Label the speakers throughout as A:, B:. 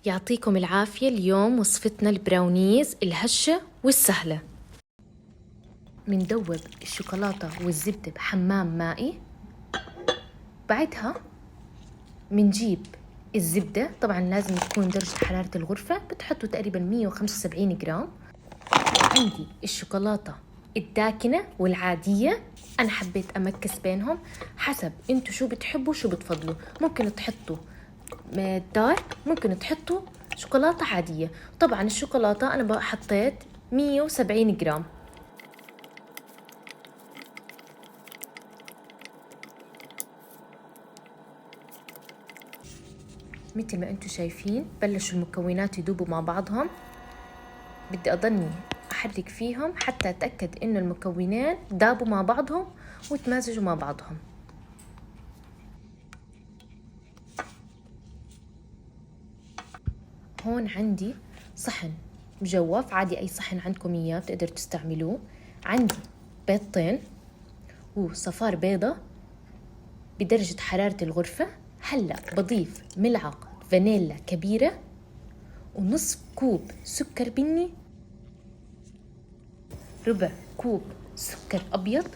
A: يعطيكم العافية. اليوم وصفتنا البراونيز الهشة والسهلة. مندوب الشوكولاتة والزبدة بحمام مائي. بعدها منجيب الزبدة، طبعا لازم تكون درجة حرارة الغرفة، بتحطوا تقريبا 175 جرام. عندي الشوكولاتة الداكنة والعادية، أنا حبيت أمكس بينهم حسب انتو شو بتحبوا شو بتفضلوا. ممكن تحطوا دارك، ممكن تحطوا شوكولاتة عادية. طبعا الشوكولاتة أنا حطيت 170 جرام. مثل ما انتم شايفين بلشوا المكونات يذوبوا مع بعضهم. بدي أضلني أحرك فيهم حتى أتأكد إنه المكونات ذابوا مع بعضهم وتمازجوا مع بعضهم. هون عندي صحن مجوف عادي، أي صحن عندكم إياه بتقدروا تستعملوه. عندي بيضتين وصفار بيضة بدرجة حرارة الغرفة. هلأ بضيف ملعقة فانيلا كبيرة ونصف كوب سكر بني، ربع كوب سكر أبيض،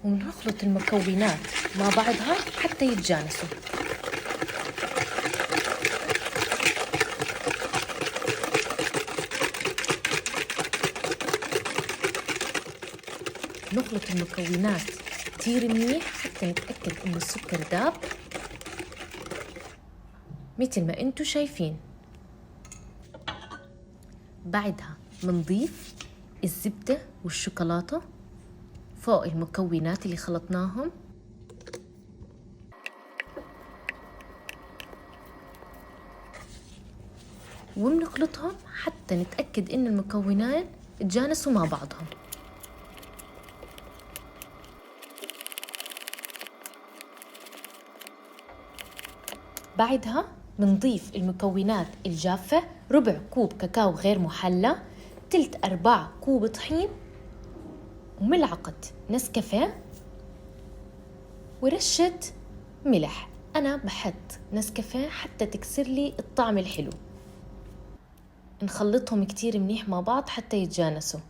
A: ونخلط المكونات مع بعضها حتى يتجانسوا. نخلط المكونات كتير منيح حتى نتأكد إنه السكر داب مثل ما انتو شايفين. بعدها منضيف الزبدة والشوكولاتة فوق المكونات اللي خلطناهم، وبنخلطهم حتى نتأكد إن المكونات تجانسوا مع بعضهم. بعدها بنضيف المكونات الجافة، ربع كوب كاكاو غير محلى، تلت أرباع كوب طحين، وملعقة نسكافيه، ورشة ملح. أنا بحط نسكافيه حتى تكسر لي الطعم الحلو. نخلطهم كتير منيح مع بعض حتى يتجانسوا.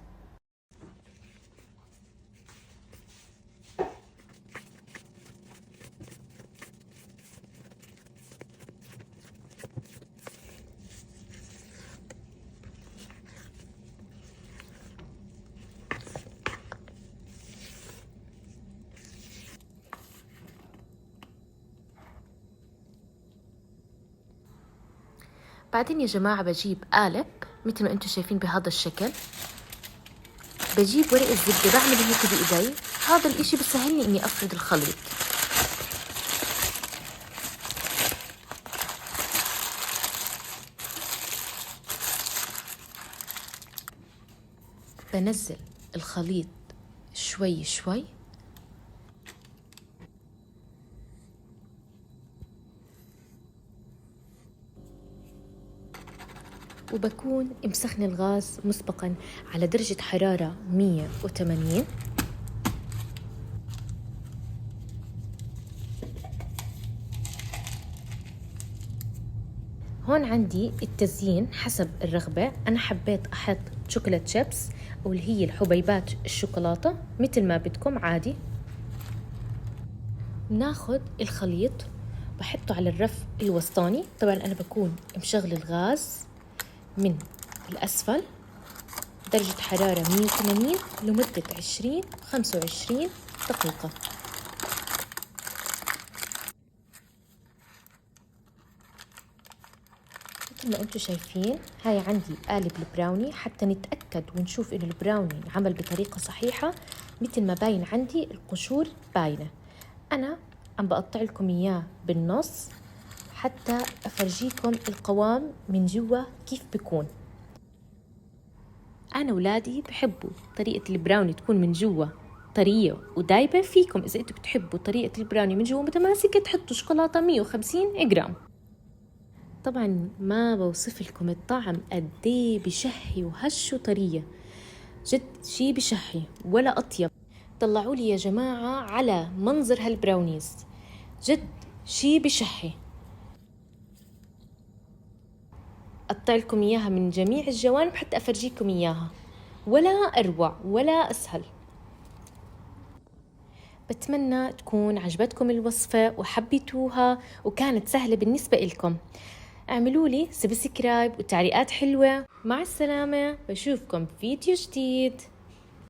A: بعدين يا جماعة بجيب قالب مثل ما انتم شايفين بهذا الشكل. بجيب ورق الزبدة بعمل هيك بإيدي. هذا الاشي بسهلني اني افرد الخليط. بنزل الخليط شوي شوي، وبكون مسخن الغاز مسبقا على درجة حرارة 180. هون عندي التزيين حسب الرغبة. أنا حبيت أحط شوكولات شيبس أو اللي هي الحبيبات الشوكولاتة، مثل ما بدكم عادي. ناخد الخليط بحطه على الرف الوسطاني. طبعا أنا بكون مشغل الغاز من الأسفل، درجة حرارة 180 لمدة 25 دقيقة. مثل ما انتم شايفين هاي عندي قالب البراوني حتى نتأكد ونشوف انه البراوني عمل بطريقة صحيحة. مثل ما باين عندي القشور باينة. أنا عم بقطع لكم إياه بالنص حتى أفرجيكم القوام من جوا كيف بيكون. أنا ولادي بحبوا طريقة البراوني تكون من جوا طرية ودايبة. فيكم إذا أنتم بتحبوا طريقة البراوني من جوا متماسكة تحطوا شوكولاتة 150 جرام. طبعا ما بوصف لكم الطعم قديه بشهي وهش وطرية، جد شي بشهي ولا أطيب. طلعوا لي يا جماعة على منظر هالبراونيز، جد شي بشهي. أقطع لكم إياها من جميع الجوانب حتى أفرجيكم إياها، ولا أروع ولا أسهل. بتمنى تكون عجبتكم الوصفة وحبيتوها وكانت سهلة بالنسبة لكم. اعملوا لي سبسكرايب وتعليقات حلوة. مع السلامة، بشوفكم في فيديو جديد.